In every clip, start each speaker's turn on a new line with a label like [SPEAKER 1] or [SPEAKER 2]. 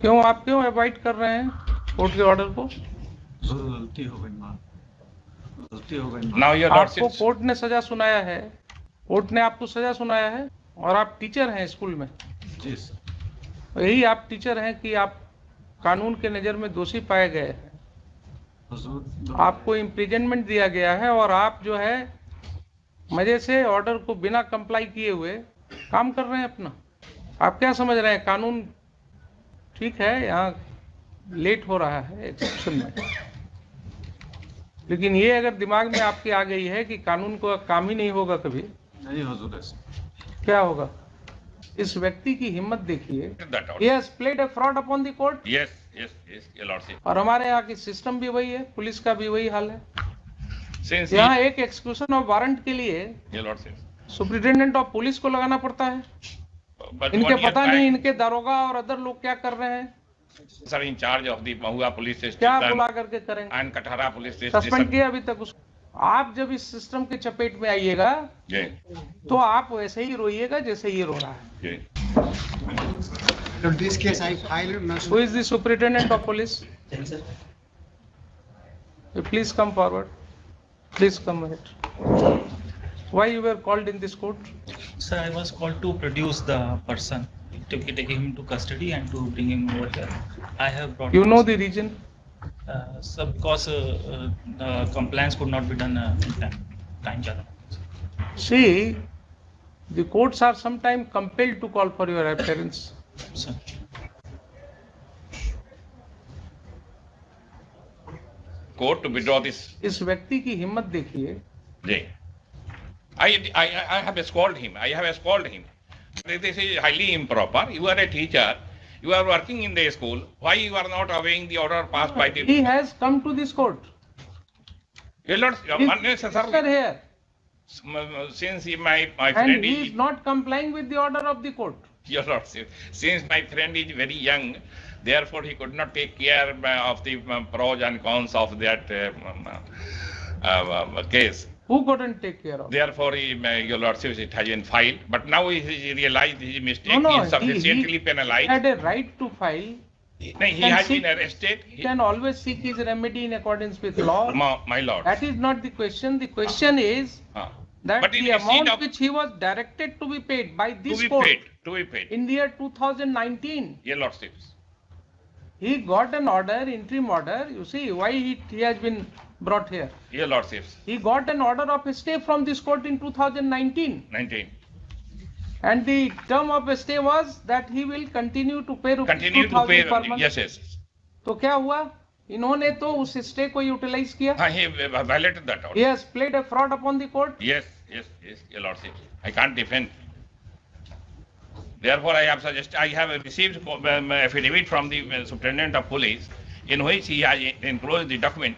[SPEAKER 1] क्यों आप क्यों अवॉइड कर रहे हैं कोर्ट के ऑर्डर को?
[SPEAKER 2] गलती हो गई मां, गलती हो गई।
[SPEAKER 3] Now your
[SPEAKER 1] आपको
[SPEAKER 3] lordship,
[SPEAKER 1] कोर्ट ने सजा सुनाया है, कोर्ट ने आपको सजा सुनाया है और आप टीचर हैं स्कूल में।
[SPEAKER 2] जी सर।
[SPEAKER 1] यही आप टीचर हैं कि आप कानून के नज़र में दोषी पाए गए हैं, आपको इम्प्रिजनमेंट दिया गया है और आप जो है मजे से ऑर्डर को बिना कंप्लाई किए हुए काम कर रहे हैं अपना। आप क्या समझ रहे हैं कानून ठीक है, यहाँ लेट हो रहा है एक्सेप्शन में, लेकिन ये अगर दिमाग में आपके आ गई है कि कानून को काम ही नहीं होगा कभी,
[SPEAKER 2] नहीं हुजूर ऐसा
[SPEAKER 1] क्या होगा? इस व्यक्ति की हिम्मत देखिए। He has played a fraud upon the court.
[SPEAKER 3] yes, your lordship.
[SPEAKER 1] और हमारे यहाँ की सिस्टम भी वही है, पुलिस का भी वही हाल है।
[SPEAKER 3] Since
[SPEAKER 1] यहाँ एक एक्सक्यूशन ऑफ वारंट के लिए
[SPEAKER 3] your lordship,
[SPEAKER 1] superintendent of police को लगाना पड़ता है।
[SPEAKER 3] but
[SPEAKER 1] इनके
[SPEAKER 3] 1 year
[SPEAKER 1] पता नहीं
[SPEAKER 3] back,
[SPEAKER 1] इनके दारोगा और अदर लोग क्या कर रहे हैं,
[SPEAKER 3] sir in charge of the Mahua police
[SPEAKER 1] क्या
[SPEAKER 3] station
[SPEAKER 1] बुला करके करेंगे।
[SPEAKER 3] and Kathara police
[SPEAKER 1] suspend
[SPEAKER 3] station.
[SPEAKER 1] किया अभी तक उसको। आप जब इस सिस्टम के चपेट में आइएगा
[SPEAKER 3] जी,
[SPEAKER 1] तो आप वैसे ही रोइएगा जैसे ये रो रहा है।
[SPEAKER 3] जी.
[SPEAKER 4] So this case I filed.
[SPEAKER 1] Who is the superintendent of police? Please come forward. Please come ahead. Why you were called in this court?
[SPEAKER 5] Sir, I was called to produce the person, to take him to custody and to bring him over here. I have brought.
[SPEAKER 1] You know the reason?
[SPEAKER 5] Sir, because the compliance could not be done in time. Time ज़्यादा.
[SPEAKER 1] See, the courts are sometimes compelled to call for your appearance.
[SPEAKER 5] Sir.
[SPEAKER 3] Court to withdraw this.
[SPEAKER 1] इस व्यक्ति की हिम्मत देखिए।
[SPEAKER 3] जी. I have scolded him. I have scolded him. This is highly improper. You are a teacher. You are working in the school. Why you are not obeying the order passed by the?
[SPEAKER 1] He has come to this court.
[SPEAKER 3] Your lord,
[SPEAKER 1] He is
[SPEAKER 3] unnecessarily.
[SPEAKER 1] here.
[SPEAKER 3] Since my
[SPEAKER 1] And
[SPEAKER 3] friend
[SPEAKER 1] he
[SPEAKER 3] is,
[SPEAKER 1] is not complying with the order of the court.
[SPEAKER 3] your lordship, since my friend is very young, therefore he could not take care of the pros and cons of that case.
[SPEAKER 1] Who couldn't take care of?
[SPEAKER 3] Therefore, your lordship, it has been filed. But now he realized his mistake.
[SPEAKER 1] No,
[SPEAKER 3] he is sufficiently
[SPEAKER 1] he
[SPEAKER 3] penalized.
[SPEAKER 1] had a right to file.
[SPEAKER 3] He
[SPEAKER 1] can
[SPEAKER 3] has
[SPEAKER 1] seek-
[SPEAKER 3] been arrested.
[SPEAKER 1] He can always seek his remedy in accordance with law.
[SPEAKER 3] My lord.
[SPEAKER 1] That is not the question. The question is that
[SPEAKER 3] But in
[SPEAKER 1] the
[SPEAKER 3] the seat
[SPEAKER 1] amount
[SPEAKER 3] of-
[SPEAKER 1] which he was directed to be paid by
[SPEAKER 3] To
[SPEAKER 1] this
[SPEAKER 3] be
[SPEAKER 1] court
[SPEAKER 3] paid. To be paid.
[SPEAKER 1] in the year 2019,
[SPEAKER 3] Your lordship.
[SPEAKER 1] he got an order, interim order. You see why he has been brought here.
[SPEAKER 3] Your lordship.
[SPEAKER 1] He got an order of stay from this court in 2019.
[SPEAKER 3] 19.
[SPEAKER 1] And the term of stay was that he will continue to pay rupees
[SPEAKER 3] Continue to
[SPEAKER 1] 2000
[SPEAKER 3] pay.
[SPEAKER 1] per month.
[SPEAKER 3] Yes.
[SPEAKER 1] तो क्या हुआ? इन्होंने तो उस stay को utilise किया।
[SPEAKER 3] He violated that order.
[SPEAKER 1] He has played a fraud upon the court.
[SPEAKER 3] Yes, your lordship. I can't defend. Therefore, I have received affidavit from the superintendent of police in which he has enclosed the document.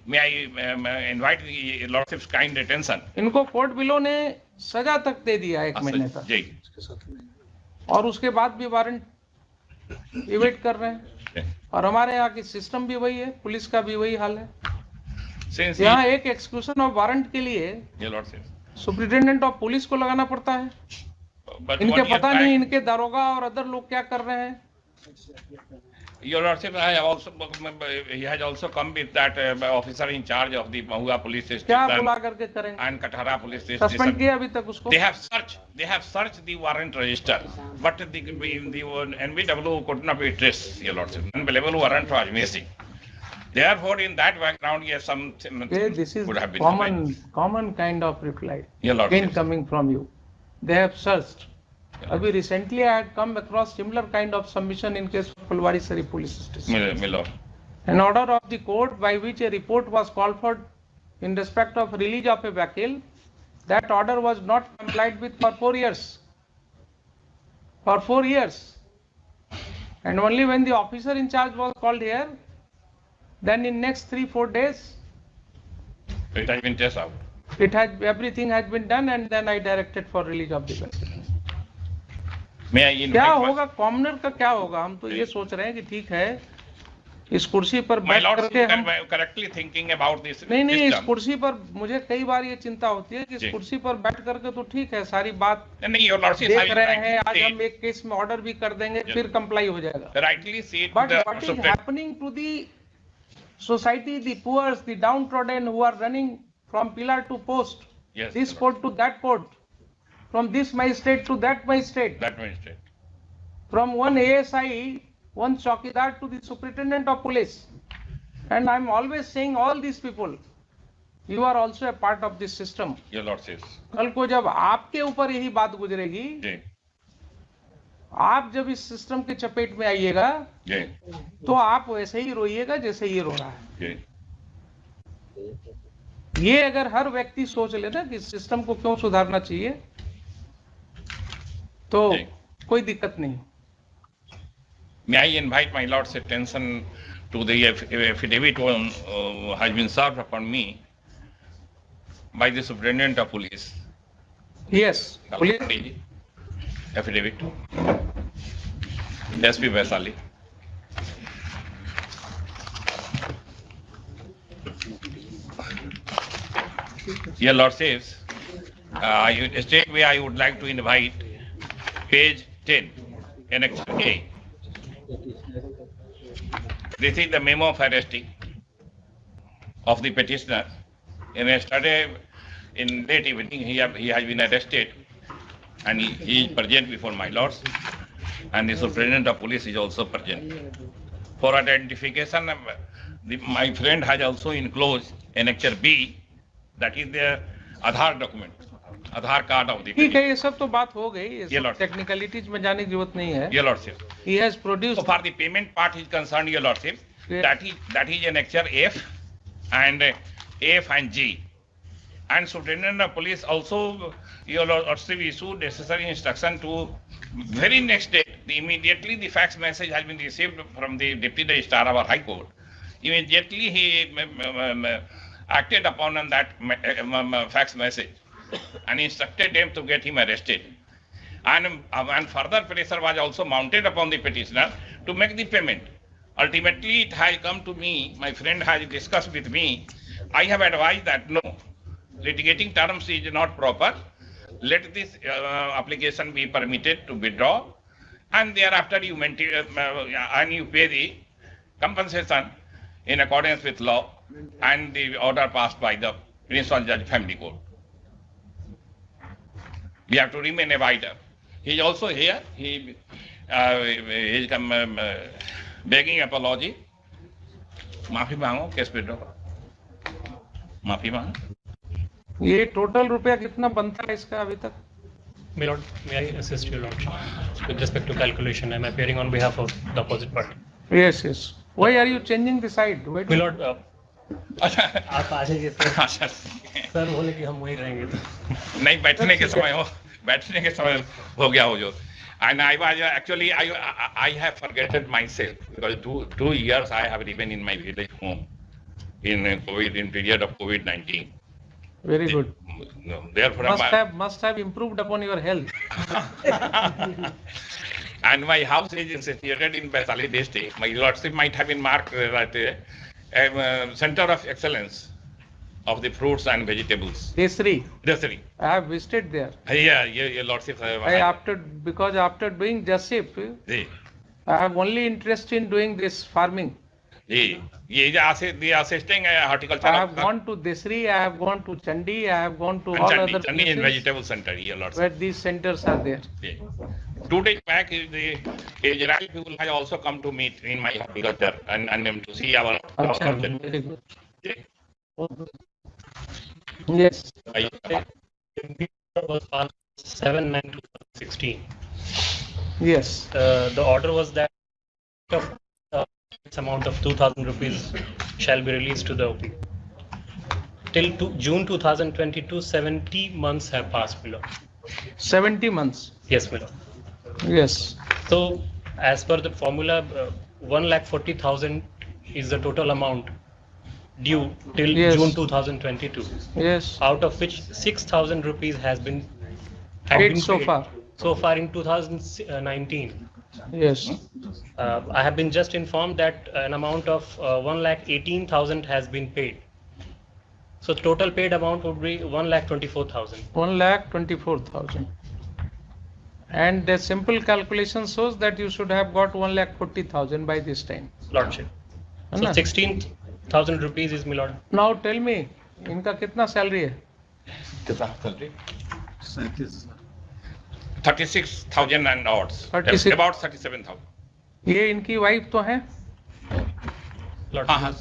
[SPEAKER 3] May I invite the lordship's kind attention?
[SPEAKER 1] इनको court below ने सजा तक दे दिया 1 महीने तक
[SPEAKER 3] जी.
[SPEAKER 1] और उसके बाद भी वारंट इवेट कर रहे हैं। और हमारे यहाँ की सिस्टम भी वही है, पुलिस का भी वही हाल है।
[SPEAKER 3] Since
[SPEAKER 1] यहाँ एक एक्सक्यूशन ऑफ वारंट के लिए
[SPEAKER 3] your lordship.
[SPEAKER 1] Superintendent of police को लगाना पड़ता है।
[SPEAKER 3] But
[SPEAKER 1] इनके
[SPEAKER 3] 1 year
[SPEAKER 1] पता नहीं
[SPEAKER 3] back,
[SPEAKER 1] इनके दारोगा और अदर लोग क्या कर रहे हैं।
[SPEAKER 3] your lordship, he has also come with that officer in charge of the Mahua police
[SPEAKER 1] क्या
[SPEAKER 3] station
[SPEAKER 1] बुला करके करेंगे?
[SPEAKER 3] and Kathara police
[SPEAKER 1] suspend
[SPEAKER 3] station.
[SPEAKER 1] किया अभी तक उसको।
[SPEAKER 3] They have searched the warrant register, but the NBW could not be traced, your lordship. Unbelievable warrant was missing. Therefore, in that background, yes, some
[SPEAKER 1] Okay, this is
[SPEAKER 3] could have been
[SPEAKER 1] common kind of reply.
[SPEAKER 3] Your lordship.
[SPEAKER 1] Again coming from you. They have searched. Abhi recently I had come across similar kind of submission in case of Fulwari Sari police station.
[SPEAKER 3] My lord.
[SPEAKER 1] An order of the court by which a report was called for in respect of release of a vehicle, that order was not complied with for 4 years. For 4 years. And only when the officer in charge was called here, then in next 3-4 days,
[SPEAKER 3] It has been tested out.
[SPEAKER 1] everything has been done and then I directed for release of the vehicle.
[SPEAKER 3] May I invite
[SPEAKER 1] क्या होगा commoner का क्या होगा? हम तो ये सोच रहे हैं कि ठीक है इस कुर्सी पर
[SPEAKER 3] My
[SPEAKER 1] बैठ
[SPEAKER 3] lord,
[SPEAKER 1] करके हम
[SPEAKER 3] correctly thinking about this
[SPEAKER 1] नहीं इस
[SPEAKER 3] system.
[SPEAKER 1] कुर्सी पर मुझे कई बार ये चिंता होती है कि इस
[SPEAKER 3] जी।
[SPEAKER 1] कुर्सी पर बैठ करके तो ठीक है, सारी बात
[SPEAKER 3] नहीं, your lordship
[SPEAKER 1] देख
[SPEAKER 3] having
[SPEAKER 1] रहे
[SPEAKER 3] rightly
[SPEAKER 1] हैं, आज
[SPEAKER 3] said-
[SPEAKER 1] हम एक केस में ऑर्डर भी कर देंगे,
[SPEAKER 3] Yes.
[SPEAKER 1] फिर कंप्लाई हो जाएगा।
[SPEAKER 3] rightly said
[SPEAKER 1] But
[SPEAKER 3] the
[SPEAKER 1] what is
[SPEAKER 3] Supreme-
[SPEAKER 1] happening to the society, the poor, the downtrodden who are running from pillar to post,
[SPEAKER 3] Yes,
[SPEAKER 1] this court to that court, from this magistrate to that magistrate,
[SPEAKER 3] that magistrate.
[SPEAKER 1] from one ASI, one Chowkidar to the superintendent of police. And I'm always saying all these people, you are also a part of this system.
[SPEAKER 3] Your lord says.
[SPEAKER 1] कल को जब आपके ऊपर यही बात गुजरेगी,
[SPEAKER 3] जी,
[SPEAKER 1] आप जब इस सिस्टम के चपेट में आइएगा,
[SPEAKER 3] जी,
[SPEAKER 1] तो आप वैसे ही रोइएगा जैसे ये रो रहा है।
[SPEAKER 3] जी।
[SPEAKER 1] ये अगर हर व्यक्ति सोच ले ना कि सिस्टम को क्यों सुधारना चाहिए, तो
[SPEAKER 3] जी।
[SPEAKER 1] कोई दिक्कत नहीं।
[SPEAKER 3] May I invite my lord's attention to the affidavit has been served upon me by the superintendent of police.
[SPEAKER 1] Yes, police.
[SPEAKER 3] Affidavit. SP Vaisali. Your lord says, straightway I would like to invite page 10, Annex A. This is the memo of arresting of the petitioner. And yesterday, in late evening, he has been arrested, and he is present before my lords, and the superintendent of police is also present. For identification, my friend has also enclosed Annexure B, that is the Aadhaar document, Aadhaar card of the
[SPEAKER 1] ठीक है, ये सब तो बात हो गई, ये
[SPEAKER 3] ये
[SPEAKER 1] सब
[SPEAKER 3] लॉर्ड।
[SPEAKER 1] टेक्निकलिटीज में जाने की जरूरत नहीं है।
[SPEAKER 3] Your lordship.
[SPEAKER 1] He has produced
[SPEAKER 3] So far the payment part is concerned, your lordship,
[SPEAKER 1] Yeah.
[SPEAKER 3] that is Annexure F and F and G. And superintendent of police also, your lordship issued necessary instruction to very next day, immediately the fax message has been received from the Deputy Registrar of our High Court. Immediately he acted upon that fax message and instructed them to get him arrested. And further pressure was also mounted upon the petitioner to make the payment. Ultimately, it has come to me, my friend has discussed with me, I have advised that no, litigating terms is not proper, let this application be permitted to withdraw, and thereafter you maintain, and you pay the compensation in accordance with law and the order passed by the Principal Judge Family Court. We have to remain abiding. He is also here. He is begging apology. माफी मांगो, case withdraw करो। माफी मांगो।
[SPEAKER 1] ये total रुपया कितना बनता है इसका अभी तक?
[SPEAKER 6] My lord, may I assist your lordship with respect to calculation? I am appearing on behalf of the opposite party.
[SPEAKER 1] Yes, yes. Why are you changing the side? Why
[SPEAKER 6] My lord,
[SPEAKER 3] अच्छा,
[SPEAKER 6] आप आ जाइए sir.
[SPEAKER 3] अच्छा,
[SPEAKER 6] sir बोले कि हम वहीं रहेंगे तो।
[SPEAKER 3] नहीं बैठने के समय हो गया हो जो। And I was actually I have forgotten myself because two years I have been in my village home in period of COVID-19.
[SPEAKER 1] Very good.
[SPEAKER 3] Therefore,
[SPEAKER 1] Must have improved upon your health.
[SPEAKER 3] and my house is situated in Vaisali district. My lordship might have been marked as center of excellence of the fruits and vegetables.
[SPEAKER 1] Desri,
[SPEAKER 3] Desri.
[SPEAKER 1] I have visited there.
[SPEAKER 3] Yeah, your lordship.
[SPEAKER 1] Because after doing JASIP,
[SPEAKER 3] ji,
[SPEAKER 1] I have only interest in doing this farming.
[SPEAKER 3] Ji, the assisting horticulture.
[SPEAKER 1] I have gone to Desri, I have gone to Chandi, I have gone to all other
[SPEAKER 3] Chandi in
[SPEAKER 1] places
[SPEAKER 3] vegetable center, your lordship.
[SPEAKER 1] where these centers are there.
[SPEAKER 3] Yeah. 2 days back, the Israeli people have also come to meet in my horticulture and to see our
[SPEAKER 1] Achha, very good.
[SPEAKER 3] Yeah.
[SPEAKER 1] Yes.
[SPEAKER 6] Was passed 7/9/2016.
[SPEAKER 1] Yes.
[SPEAKER 6] The order was that its amount of 2,000 rupees shall be released to the OP. Till June 2022, 70 months have passed, my lord.
[SPEAKER 1] 70 months.
[SPEAKER 6] Yes, my lord.
[SPEAKER 1] Yes.
[SPEAKER 6] So, as per the formula, 1,40,000 is the total amount due till
[SPEAKER 1] Yes.
[SPEAKER 6] June 2022,
[SPEAKER 1] Yes.
[SPEAKER 6] out of which 6,000 rupees have
[SPEAKER 1] Paid
[SPEAKER 6] been
[SPEAKER 1] so
[SPEAKER 6] paid
[SPEAKER 1] far.
[SPEAKER 6] so far in 2019.
[SPEAKER 1] Yes.
[SPEAKER 6] I have been just informed that an amount of 1,18,000 has been paid. So total paid amount would be 1,24,000.
[SPEAKER 1] 1,24,000. And the simple calculation shows that you should have got 1,40,000 by this time.
[SPEAKER 6] Lordship.
[SPEAKER 1] है
[SPEAKER 6] So
[SPEAKER 1] ना?
[SPEAKER 6] 16,000 rupees is my lord.
[SPEAKER 1] Now tell me, इनका कितना salary है?
[SPEAKER 3] कितना salary?
[SPEAKER 2] 37,000
[SPEAKER 3] 36,000 and odds.
[SPEAKER 1] 36.
[SPEAKER 3] About 37,000.
[SPEAKER 1] ये इनकी wife तो है?
[SPEAKER 6] Lordship.
[SPEAKER 3] हाँ हाँ.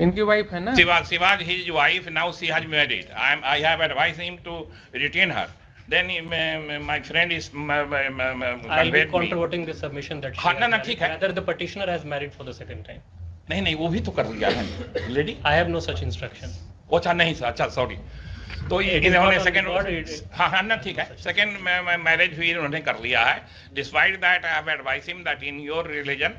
[SPEAKER 1] इनकी वाइफ है ना?
[SPEAKER 3] Shiva, his wife, now she has married. I have advised him to retain her. Then my friend is
[SPEAKER 6] I'll be
[SPEAKER 3] conveyed me.
[SPEAKER 6] controverting the submission that she
[SPEAKER 3] हाँ,
[SPEAKER 6] has
[SPEAKER 3] ना,
[SPEAKER 6] married.
[SPEAKER 3] ठीक है.
[SPEAKER 6] Whether the petitioner has married for the second time.
[SPEAKER 3] नहीं वो भी तो कर दिया है lady.
[SPEAKER 6] I have no such instruction.
[SPEAKER 3] वो अच्छा नहीं सर, अच्छा सॉरी. तो
[SPEAKER 6] It is
[SPEAKER 3] इन्होंने
[SPEAKER 6] not on
[SPEAKER 3] second
[SPEAKER 6] record, it-
[SPEAKER 3] हाँ ना ठीक है. सेकंड मैरिज भी इन्होंने कर लिया है. Despite that, I have advised him that in your religion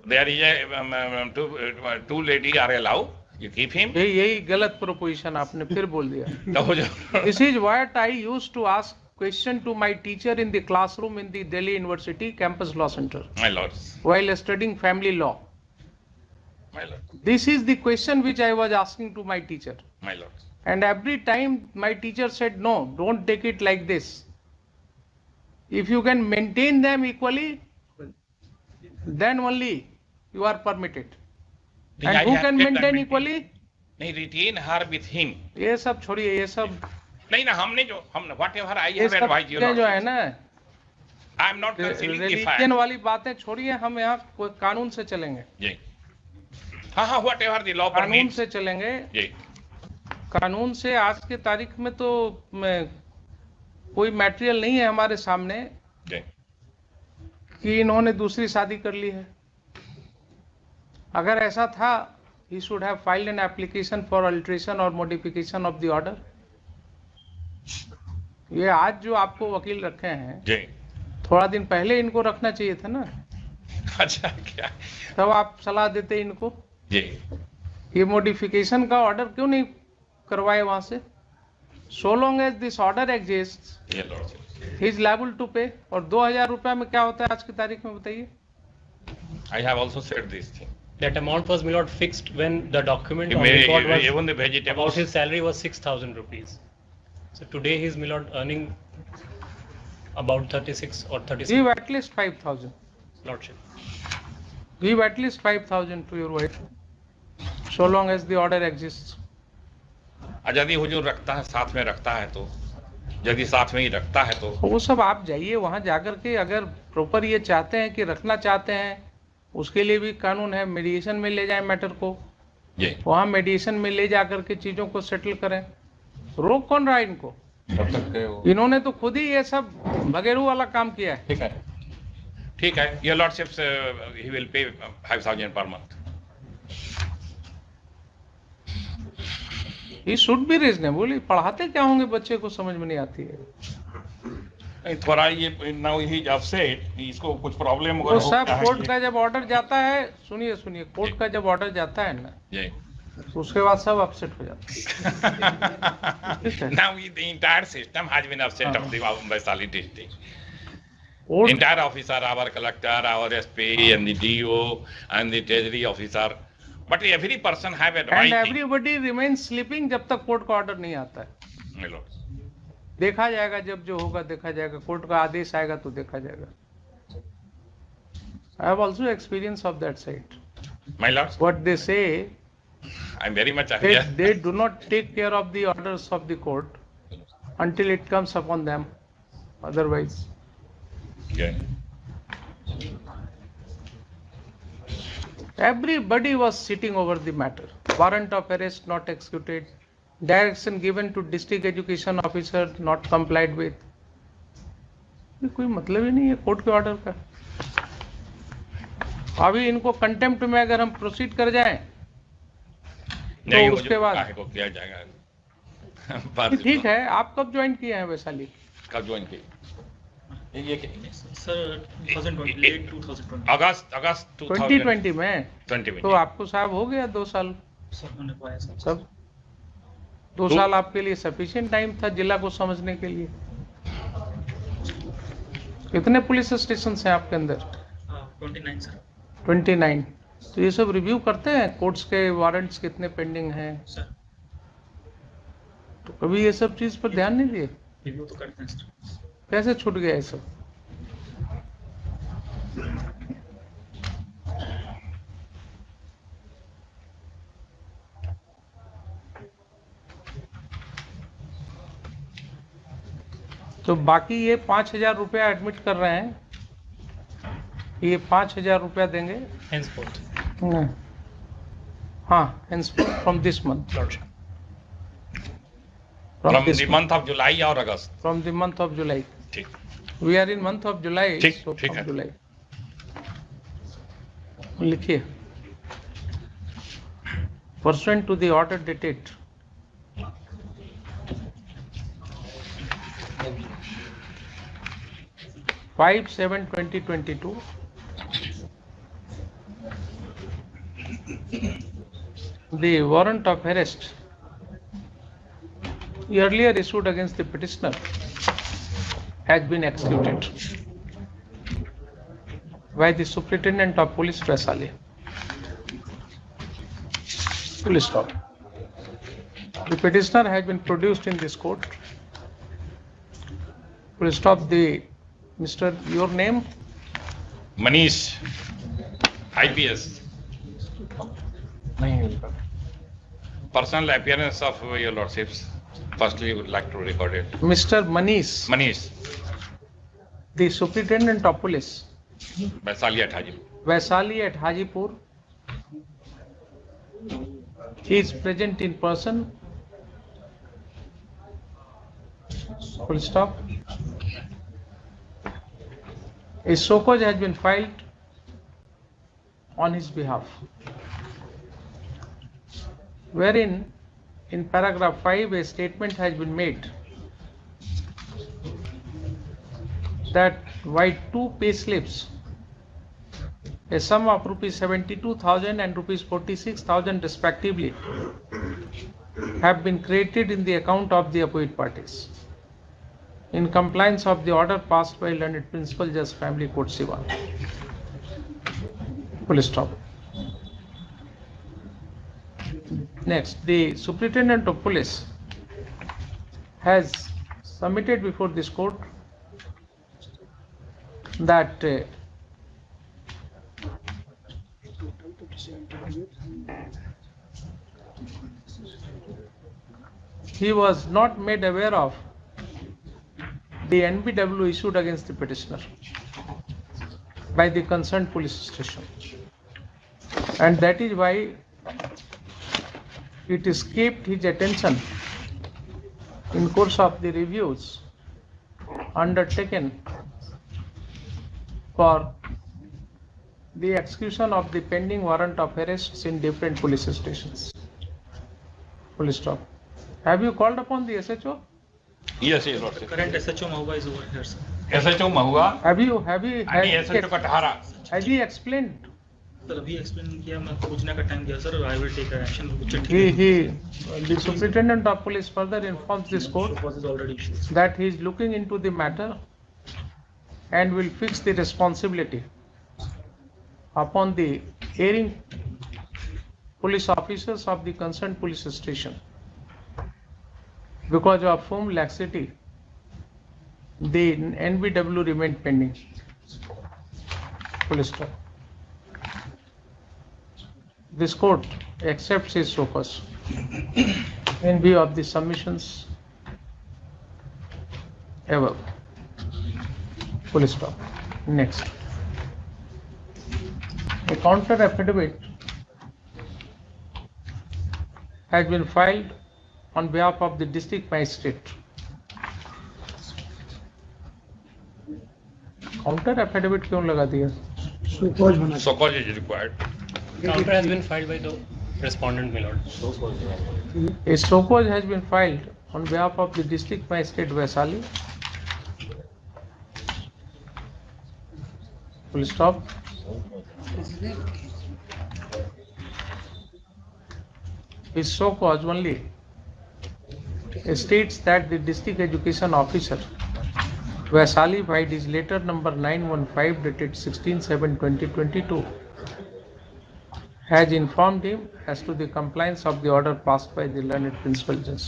[SPEAKER 3] there is a two lady are allowed. You keep him.
[SPEAKER 1] यही गलत प्रोपोजिशन आपने फिर बोल दिया.
[SPEAKER 3] तो जो
[SPEAKER 1] This is what I used to ask question to my teacher in the classroom in the Delhi University Campus Law Center
[SPEAKER 3] my lord,
[SPEAKER 1] while studying family law.
[SPEAKER 3] my lord,
[SPEAKER 1] This is the question which I was asking to my teacher.
[SPEAKER 3] my lord.
[SPEAKER 1] And every time my teacher said, no, don't take it like this. If you can maintain them equally, then only you are permitted. And who can maintain equally?
[SPEAKER 3] नहीं, retain her with him.
[SPEAKER 1] ये सब छोड़िए, ये सब
[SPEAKER 3] नहीं ना, हमने जो हम whatever I
[SPEAKER 1] ये
[SPEAKER 3] have
[SPEAKER 1] सब
[SPEAKER 3] advised you.
[SPEAKER 1] चीजें जो है ना,
[SPEAKER 3] I am not concealing the
[SPEAKER 1] religion
[SPEAKER 3] fact.
[SPEAKER 1] वाली बातें छोड़िए, हम यहाँ कोई कानून से चलेंगे.
[SPEAKER 3] जी. हाँ whatever the law
[SPEAKER 1] कानून
[SPEAKER 3] permits.
[SPEAKER 1] से चलेंगे.
[SPEAKER 3] जी.
[SPEAKER 1] कानून से आज के तारीख में तो कोई मटेरियल नहीं है हमारे सामने
[SPEAKER 3] जी.
[SPEAKER 1] कि इन्होंने दूसरी शादी कर ली है. अगर ऐसा था, he should have filed an application for alteration or modification of the order. ये आज जो आपको वकील रखे हैं,
[SPEAKER 3] जी.
[SPEAKER 1] थोड़ा दिन पहले इनको रखना चाहिए था ना,
[SPEAKER 3] अच्छा क्या?
[SPEAKER 1] तब आप सलाह देते इनको.
[SPEAKER 3] जी.
[SPEAKER 1] ये मॉडिफिकेशन का ऑर्डर क्यों नहीं करवाए वहां से? So long as this order exists,
[SPEAKER 3] ये Lord.
[SPEAKER 1] he is liable to pay. और 2,000 रुपया में क्या होता है आज की तारीख में, बताइए.
[SPEAKER 3] I have also said this thing.
[SPEAKER 6] That amount was my lord fixed when the document on
[SPEAKER 3] Even
[SPEAKER 6] record was
[SPEAKER 3] the
[SPEAKER 6] about
[SPEAKER 3] vegetables.
[SPEAKER 6] his salary was 6,000 rupees. So today he is my lord earning about 36 or 36
[SPEAKER 1] Give at least 5,000.
[SPEAKER 6] lordship.
[SPEAKER 1] Give at least 5,000 to your wife. So long as the order exists.
[SPEAKER 3] यदि हुजूर रखता है, साथ में रखता है तो, यदि साथ में ही रखता है तो.
[SPEAKER 1] वो सब आप जाइए वहां जाकर के, अगर प्रॉपर ये चाहते हैं कि रखना चाहते हैं, उसके लिए भी कानून है. मीडिएशन में ले जाएं मैटर को,
[SPEAKER 3] जी.
[SPEAKER 1] वहां मीडिएशन में ले जाकर के चीजों को सेटल करें. रोक कौन रहा है इनको?
[SPEAKER 3] तब तक
[SPEAKER 1] इन्होंने तो खुद ही ये सब भगेड़ू वाला काम किया है.
[SPEAKER 3] ठीक है. ठीक है. Your lordship, he will pay 5,000 per month.
[SPEAKER 1] He should be reasonable. पढ़ाते क्या होंगे बच्चे को, समझ में नहीं आती है.
[SPEAKER 3] नहीं, थोड़ा ये now he is upset, इसको कुछ प्रॉब्लम
[SPEAKER 1] तो साहब कोर्ट का जब ऑर्डर जाता है, सुनिए कोर्ट का जब ऑर्डर जाता है ना,
[SPEAKER 3] जी.
[SPEAKER 1] तो उसके बाद सब अपसेट हो जाते हैं.
[SPEAKER 3] Now the entire system has been upset of the Vaishali district.
[SPEAKER 1] Court
[SPEAKER 3] Entire officer, our collector, our SP and the DO and the treasury officer, but every person have
[SPEAKER 1] and
[SPEAKER 3] advised.
[SPEAKER 1] Everybody remain sleeping जब तक court का order नहीं आता है.
[SPEAKER 3] My lord.
[SPEAKER 1] देखा जाएगा, जब जो होगा देखा जाएगा. कोर्ट का आदेश आएगा तो देखा जाएगा. I have also experience of that side.
[SPEAKER 3] My lord,
[SPEAKER 1] what they से,
[SPEAKER 3] I'm very much aware.
[SPEAKER 1] they do not take care of the orders of the court until it comes upon them. Otherwise,
[SPEAKER 3] Yeah.
[SPEAKER 1] everybody was sitting over the matter. Warrant of arrest not executed. Direction given to district education officer not complied with. ये कोई मतलब ही नहीं है court के order का. अभी इनको contempt में अगर हम प्रोसीड कर जाएं,
[SPEAKER 3] नहीं,
[SPEAKER 1] तो उसके बाद
[SPEAKER 3] काहे को किया जाएगा.
[SPEAKER 1] ठीक है. आप कब ज्वाइन किए हैं वैशाली?
[SPEAKER 3] कब ज्वाइन की? ये
[SPEAKER 5] Sir, 2028, 2020.
[SPEAKER 3] अगस्त
[SPEAKER 1] 2020 में.
[SPEAKER 3] 2020.
[SPEAKER 1] तो आपको साहब हो गया 2 साल.
[SPEAKER 5] Sir, होने पाया सर.
[SPEAKER 1] सब 2 साल आपके लिए सफिशिएंट टाइम था जिला को समझने के लिए. कितने पुलिस स्टेशन हैं आपके अंदर?
[SPEAKER 5] 29 सर.
[SPEAKER 1] 29. तो ये सब रिव्यू करते हैं कोर्ट्स के वारंट्स कितने पेंडिंग हैं,
[SPEAKER 5] सर
[SPEAKER 1] तो कभी ये सब चीज पर ध्यान नहीं दिए?
[SPEAKER 5] रिव्यू तो करते हैं सर.
[SPEAKER 1] कैसे छूट गया ये सब? तो बाकी ये 5,000 रुपया एडमिट कर रहे हैं, ये 5,000 रुपया देंगे
[SPEAKER 6] Henceforth,
[SPEAKER 1] हाँ from this month,
[SPEAKER 6] Lordship.
[SPEAKER 3] From the month of July or August.
[SPEAKER 1] From the month of July.
[SPEAKER 3] ठीक.
[SPEAKER 1] We are in month of July,
[SPEAKER 3] ठीक,
[SPEAKER 1] सो
[SPEAKER 3] ठीक
[SPEAKER 1] फ्रॉम
[SPEAKER 3] है.
[SPEAKER 1] जुलाई लिखिए. Pursuant to the order dated Five 7/2022, the warrant of arrest earlier issued against the petitioner has been executed by the Superintendent of Police, Vaishali. Full stop. The petitioner has been produced in this court. Full stop. The Mr. Your name?
[SPEAKER 3] Manish, IPS. Personal appearance of your lordships. Firstly, we would like to record it.
[SPEAKER 1] Mr. Manish,
[SPEAKER 3] Manish,
[SPEAKER 1] the Superintendent of Police,
[SPEAKER 3] Vaishali at Hajipur.
[SPEAKER 1] Vaishali at Hajipur. He is present in person. Full stop. A SOCOS has been filed on his behalf, wherein in paragraph 5 a statement has been made that by two pay slips, a sum of rupees 72,000 and rupees 46,000 respectively have been credited in the account of the opposite parties in compliance of the order passed by learned Principal Judge Family Court Siwan. Full stop. Next, the Superintendent of Police has submitted before this court that he was not made aware of the NBW issued against the petitioner by the concerned police station, and that is why it escaped his attention in course of the reviews undertaken for the execution of the pending warrant of arrests in different police stations. Full stop. Have you called upon the SHO?
[SPEAKER 3] Yes, your lordship.
[SPEAKER 5] Current SHO Mahua is over here, sir.
[SPEAKER 3] SHO Mahua.
[SPEAKER 1] Have you
[SPEAKER 3] SHO Katara.
[SPEAKER 1] has he explained?
[SPEAKER 5] Sir अभी explain किया, मैं पूछने का time दिया sir. I will take action.
[SPEAKER 1] The Superintendent of Police further informs this court that he is looking into the matter and will fix the responsibility upon the erring police officers of the concerned police station, because of whom laxity the NBW remained pending. Full stop. This court accepts his focus in view of the submissions above. Full stop. Next. A counter affidavit has been filed on behalf of the district magistrate. Counter affidavit क्यों लगा दिया?
[SPEAKER 3] SOCOS is required.
[SPEAKER 6] Counter has been filed by the respondent, my lord.
[SPEAKER 1] A SOCOS has been filed on behalf of the district magistrate Vaishali. Full stop. His SOCOS only states that the district education officer Vaisali, by his letter number 915 dated 16/7/2022, has informed him as to the compliance of the order passed by the learned principal judge.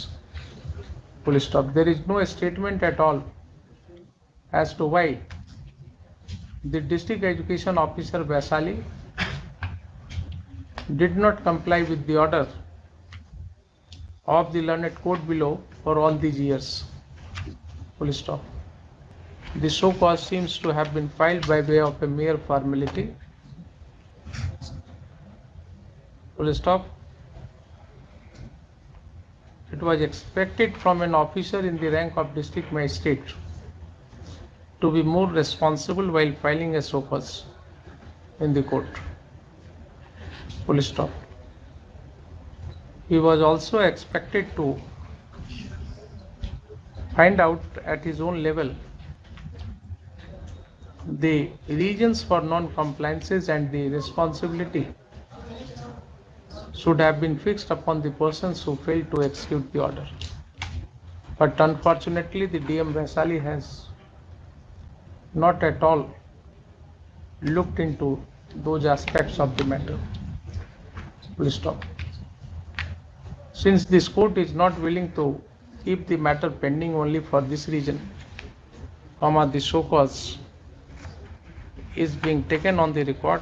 [SPEAKER 1] Full stop. There is no statement at all as to why the district education officer Vaisali did not comply with the order of the learned court below for all these years. Full stop. The show cause seems to have been filed by way of a mere formality. Full stop. It was expected from an officer in the rank of district magistrate to be more responsible while filing a show cause in the court. Full stop. He was also expected to find out at his own level the reasons for non-compliances, and the responsibility should have been fixed upon the persons who failed to execute the order. But unfortunately, the DM Vaisali has not at all looked into those aspects of the matter. Full stop. Since this court is not willing to keep the matter pending only for this reason, the show cause is being taken on the record,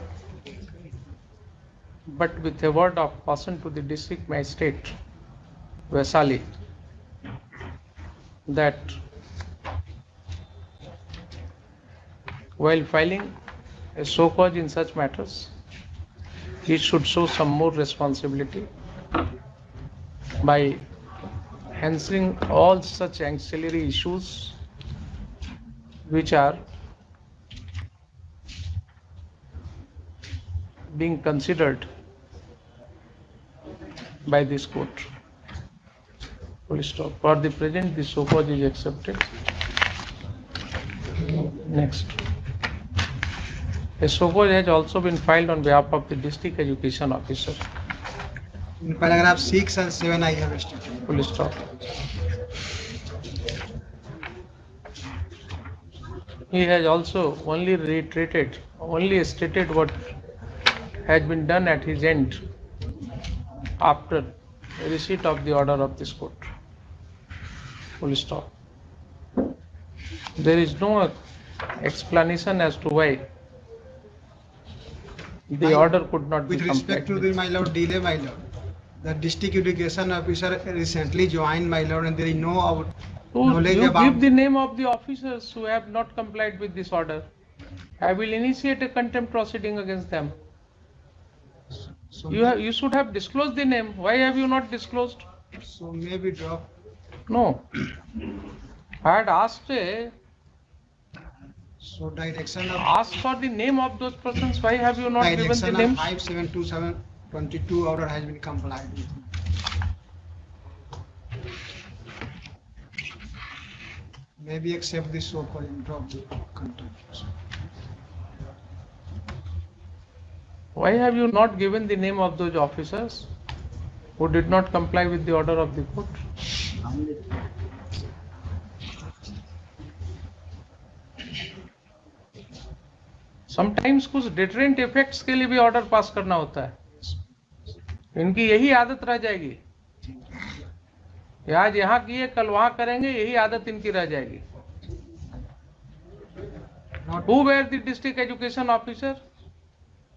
[SPEAKER 1] but with a word of caution to the district magistrate Vaisali that while filing a show cause in such matters, he should show some more responsibility by answering all such ancillary issues which are being considered by this court. Full stop. For the present, the show cause is accepted. Next. A show cause has also been filed on behalf of the district education officer.
[SPEAKER 4] In paragraph 6 and 7, I have stated.
[SPEAKER 1] Full stop. He has also only stated what has been done at his end after receipt of the order of this court. Full stop. There is no explanation as to why the order could not be
[SPEAKER 4] With respect to the, my lord, delay, my lord, the district education officer recently joined, my lord, and there is no knowledge
[SPEAKER 1] you
[SPEAKER 4] about.
[SPEAKER 1] give the name of the officers who have not complied with this order. I will initiate a contempt proceeding against them.
[SPEAKER 4] So,
[SPEAKER 1] You should have disclosed the name. Why have you not disclosed?
[SPEAKER 4] so maybe drop.
[SPEAKER 1] No. I had asked
[SPEAKER 4] So direction of
[SPEAKER 1] asked for the name of those persons. Why have you not given the
[SPEAKER 4] direction of
[SPEAKER 1] names?
[SPEAKER 4] 5727/22 order has been complied with. Maybe accept this so called and drop the contempt.
[SPEAKER 1] Why have you not given the name of those officers who did not comply with the order of the court? Sometimes कुछ deterrent effects के लिए भी order pass करना होता है. इनकी यही आदत रह जाएगी. आज यहाँ किए कल वहां करेंगे, यही आदत इनकी रह जाएगी. Who were the district education officer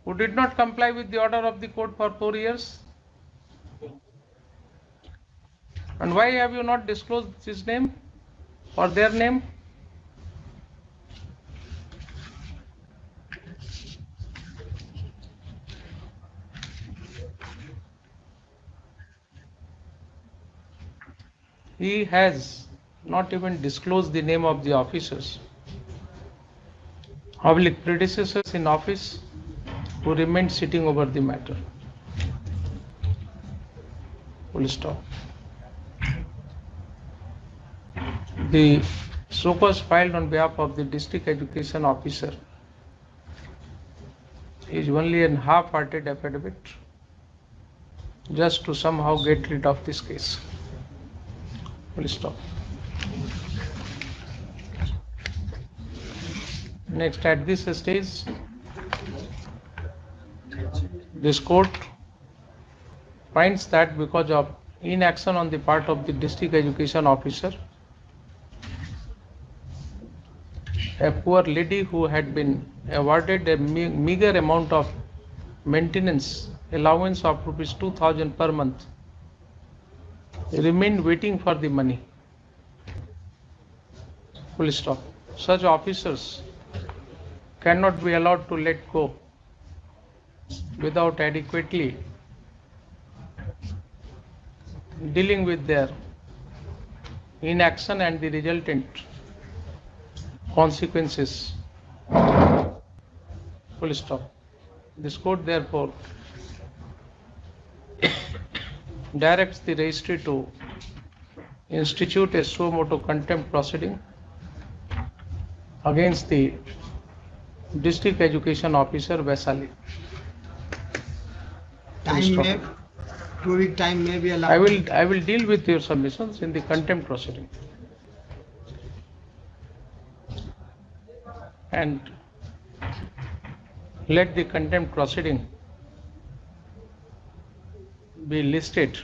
[SPEAKER 1] who did not comply with the order of the court for 4 years? And why have you not disclosed his name or their name? He has not even disclosed the name of the officers, public predecessors in office who remained sitting over the matter. Full stop. The show cause filed on behalf of the district education officer is only a half-hearted affidavit just to somehow get rid of this case. Full stop. Next, at this stage, this court finds that because of inaction on the part of the district education officer, a poor lady who had been awarded a meager amount of maintenance allowance of rupees 2000 per month remained waiting for the money. Full stop. Such officers cannot be allowed to let go without adequately dealing with their inaction and the resultant consequences. Full stop. This court therefore directs the registry to institute a suo motu contempt proceeding against the district education officer Vaisali.
[SPEAKER 4] Time may, 2 week time may be allowed.
[SPEAKER 1] I will deal with your submissions in the contempt proceeding. And let the contempt proceeding be listed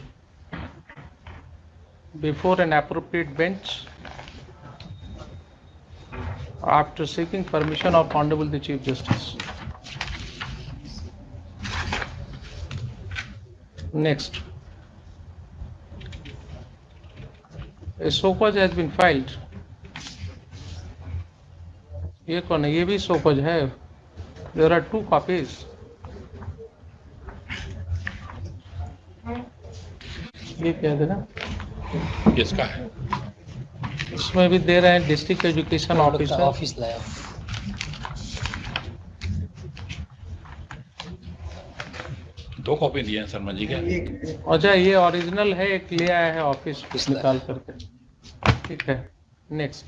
[SPEAKER 1] before an appropriate bench after seeking permission of Honorable the Chief Justice. Next, a show cause has been filed. ये कौन है? ये भी show cause है. There are 2 copies. ये क्या दे रहा?
[SPEAKER 3] किसका है?
[SPEAKER 1] इसमें भी दे रहे हैं डिस्ट्रिक्ट एजुकेशन ऑफिसर.
[SPEAKER 7] ऑफिस लाया.
[SPEAKER 3] दो कॉपी दिए हैं शर्मा जी के.
[SPEAKER 1] अच्छा, ये ओरिजिनल है, एक ले आया है ऑफिस निकाल करके. ठीक है. Next,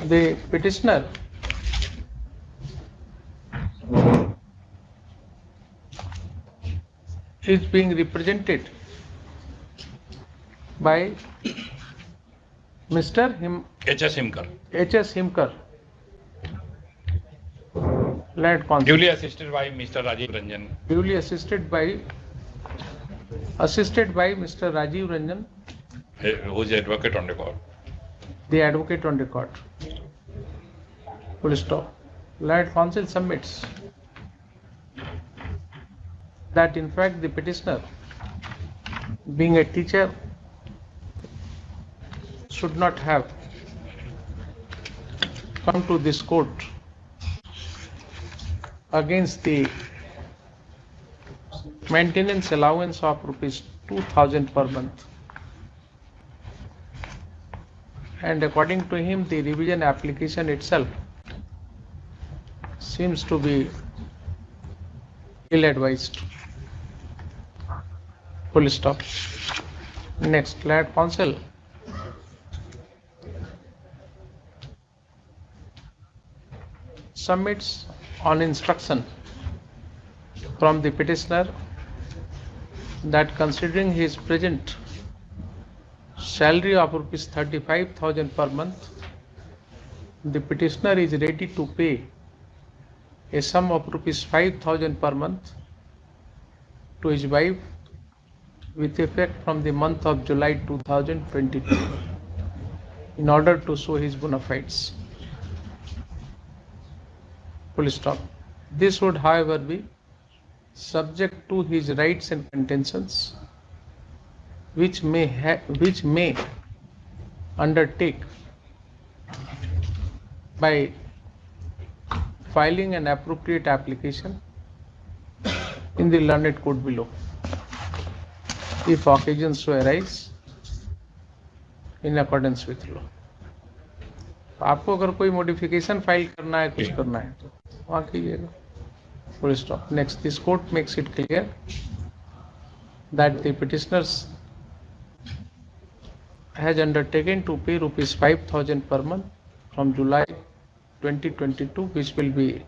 [SPEAKER 1] the petitioner is being represented by Mr.
[SPEAKER 3] H.S. Himkar,
[SPEAKER 1] H.S. Himkar, Lad Counsel,
[SPEAKER 3] duly assisted by Mr. Rajiv Ranjan,
[SPEAKER 1] duly assisted by Mr. Rajiv Ranjan,
[SPEAKER 3] who is advocate on record.
[SPEAKER 1] the advocate on record. Full stop. Lad Counsel submits that in fact the petitioner, being a teacher, should not have come to this court against the maintenance allowance of rupees 2000 per month. And according to him, the revision application itself seems to be ill-advised. Full stop. Next, Lad Counsel submits on instruction from the petitioner that considering his present salary of rupees 35,000 per month, the petitioner is ready to pay a sum of rupees 5,000 per month to his wife with effect from the month of July 2022 in order to show his bona fides. Full stop. This would, however, be subject to his rights and contentions, which may undertake by filing an appropriate application in the learned court below, if occasions so arise in accordance with law. आपको अगर कोई modification file करना है, कुछ करना है तो वहाँ कीजिएगा. Full stop. Next, this court makes it clear that the petitioners has undertaken to pay rupees 5,000 per month from July 2022, which will be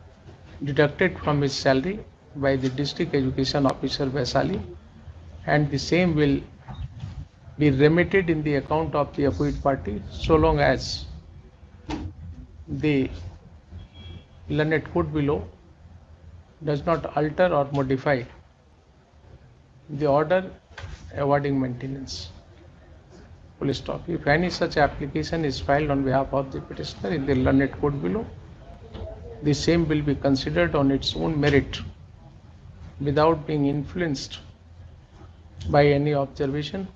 [SPEAKER 1] deducted from his salary by the district education officer Vaisali, and the same will be remitted in the account of the opposite party so long as the learned code below does not alter or modify the order awarding maintenance. Full stop. If any such application is filed on behalf of the petitioner in the learned code below, the same will be considered on its own merit without being influenced by any observation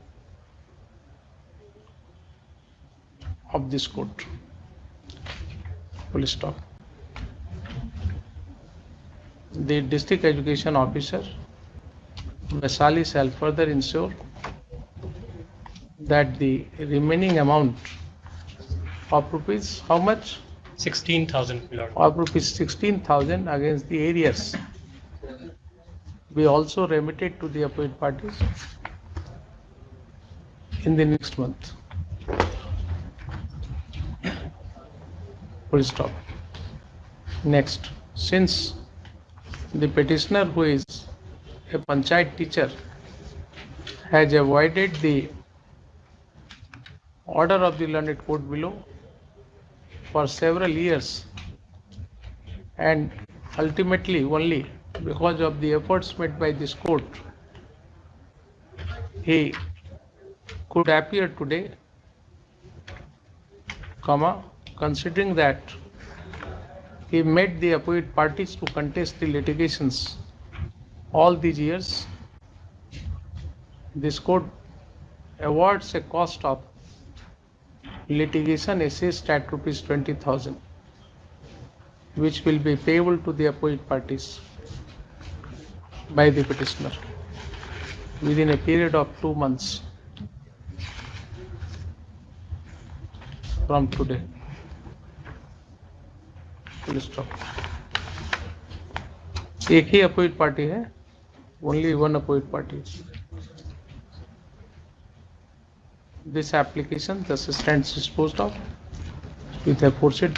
[SPEAKER 1] of this court. Full stop. The district education officer, Vaisali, shall further ensure that the remaining amount of rupees, how much?
[SPEAKER 6] 16,000, my lord.
[SPEAKER 1] Of rupees 16,000 against the arrears be also remitted to the opposite parties in the next month. Full stop. Next, since the petitioner, who is a panchayat teacher, has avoided the order of the learned court below for several years, and ultimately only because of the efforts made by this court, he could appear today, considering that he made the opposite parties to contest the litigations all these years, this court awards a cost of litigation assessed at rupees 20,000, which will be payable to the opposite parties by the petitioner within a period of 2 months from today. Full stop. एक ही opposite party है, only one opposite party. This application thus stands disposed of with aforesaid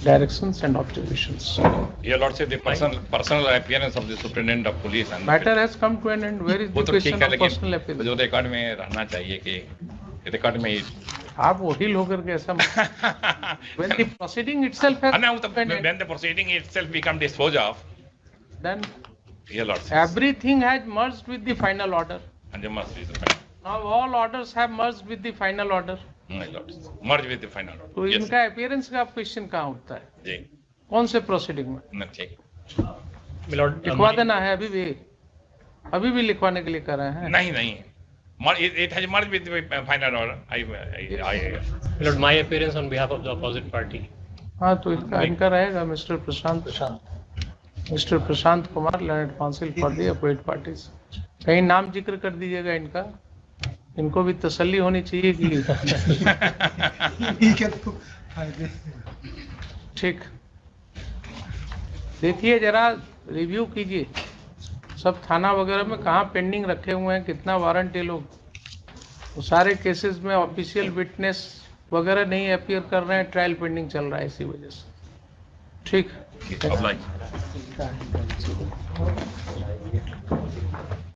[SPEAKER 1] directions and observations.
[SPEAKER 3] Your Lordship, the personal appearance of the Superintendent of Police and
[SPEAKER 1] Matter has come to an end. Where is the question of personal appearance?
[SPEAKER 3] जो record में रहना चाहिए कि record में
[SPEAKER 1] आप वकील होकर के ऐसा when the proceeding itself has
[SPEAKER 3] when the proceeding itself become disposed of,
[SPEAKER 1] then
[SPEAKER 3] Your Lordship,
[SPEAKER 1] everything has merged with the final order.
[SPEAKER 3] and you must be the final.
[SPEAKER 1] Now all orders have merged with the final order.
[SPEAKER 3] My Lordship, merge with the final order.
[SPEAKER 1] तो
[SPEAKER 3] Yes,
[SPEAKER 1] इनका appearance का question कहाँ होता है?
[SPEAKER 3] जी,
[SPEAKER 1] कौन से proceeding में?
[SPEAKER 3] नहीं, ठीक।
[SPEAKER 6] My lord,
[SPEAKER 1] लिखवा देना है अभी भी लिखवाने के लिए कर रहे हैं?
[SPEAKER 3] नहीं, it has merged with the final order.
[SPEAKER 6] my lord, my appearance on behalf of the opposite party.
[SPEAKER 1] हाँ, तो इनका रहेगा mister Prashant Kumar, learned council for the opposite parties. कहीं नाम जिक्र कर दीजिएगा इनका, इनको भी तसल्ली होनी चाहिए कि ठीक। देखिए जरा रिव्यू कीजिए, सब थाना वगैरह में कहाँ पेंडिंग रखे हुए हैं, कितना वारंट ये लोग, वो सारे केसेस में ऑफिशियल विटनेस वगैरह नहीं अपीयर कर रहे हैं, ट्रायल पेंडिंग चल रहा है इसी वजह से। ठीक।